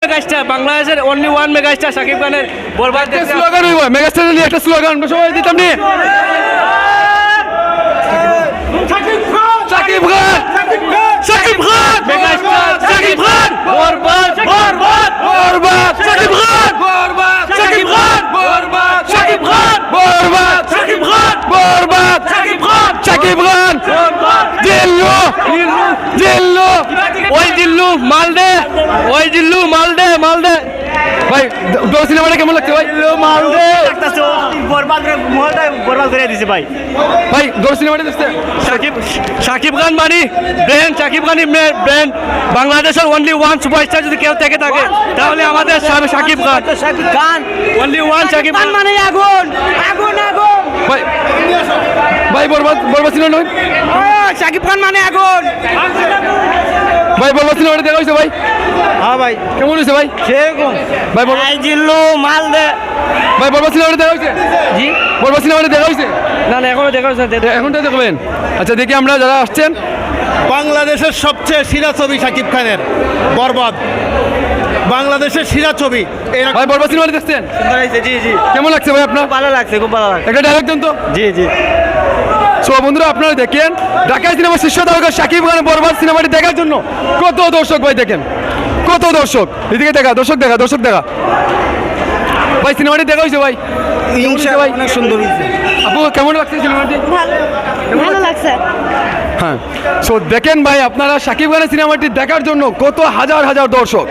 Megastar, বাংলাদেশের only one megastar Shakib খানের বরবাদ দেখতে স্লোগান হইব মেগাস্টার নিয়ে একটা স্লোগান সবাই দিতাম নি শাকিব খান শাকিব খান মেগাস্টার শাকিব খান বরবাদ বরবাদ বরবাদ শাকিব খান বরবাদ শাকিব খান বরবাদ শাকিব খান বরবাদ শাকিব খান বরবাদ শাকিব খান শাকিব খান জিল্লু জিল্লু ওই জিল্লু মালদে, ওই জিল্লু মালদে মালদে। ভাই দো সিনেমাটা কেমন লাগছে ভাই মালদে বরবাদ করে দিছে ভাই। ভাই দো সিনেমাটা দেখতে শাকিব খান মানে ব্র্যান্ড, শাকিব খানই ব্র্যান্ড। বাংলাদেশের অনলি ওয়ান সুপারস্টার যদি কেউ থেকে থাকে তাহলে আমাদের শাকিব খান। শাকিব খান অনলি ওয়ান শাকিব খান মানে আগুন আগুন আগুন। ভাই ভাই বরবাদ বরবাদ সিনেমা নয় শাকিব খান মানে আগুন। ভাই বরবাদ সিনেমাটা দেখা হয়েছে ভাই হ্যাঁ ভাই কেমন হয়েছে ভাই সেরকম। ভাই বরবাদ এই জিল্লু মালদে। ভাই বরবাদ সিনেমাটা দেখা হয়েছে জি বরবাদ সিনেমাটা দেখা হয়েছে না না এখনো দেখা হচ্ছে না। এখনটা দেখবেন আচ্ছা দেখি আমরা যারা আসছেন বাংলাদেশের সবচেয়ে সেরা ছবি শাকিব খানের বরবাদ, বাংলাদেশের সেরা ছবি। ভাই বরবাদ সিনেমাটা দেখছেন জি জি কেমন লাগছে ভাই আপনার ভালো লাগছে, খুব ভালো লাগছে। একটা ডায়লগ দেন তো জি জি সো বন্ধুরা আপনারা দেখেন ঢাকা সিনেমা শীর্ষ তারকা শাকিব খানের বরবাদ সিনেমাটি দেখার জন্য কত দর্শক ভাই দেখেন কত দর্শক এদিকে দেখা দর্শক দেখা দর্শক দেখা ভাই সিনেমাটি দেখা হয়েছে ভাই ভাই অনেক সুন্দর হয়েছে। আপু কেমন লাগছে সিনেমাটি ভালো লাগছে। হ্যাঁ সো দেখেন ভাই আপনারা শাকিব খানের সিনেমাটি দেখার জন্য কত হাজার হাজার দর্শক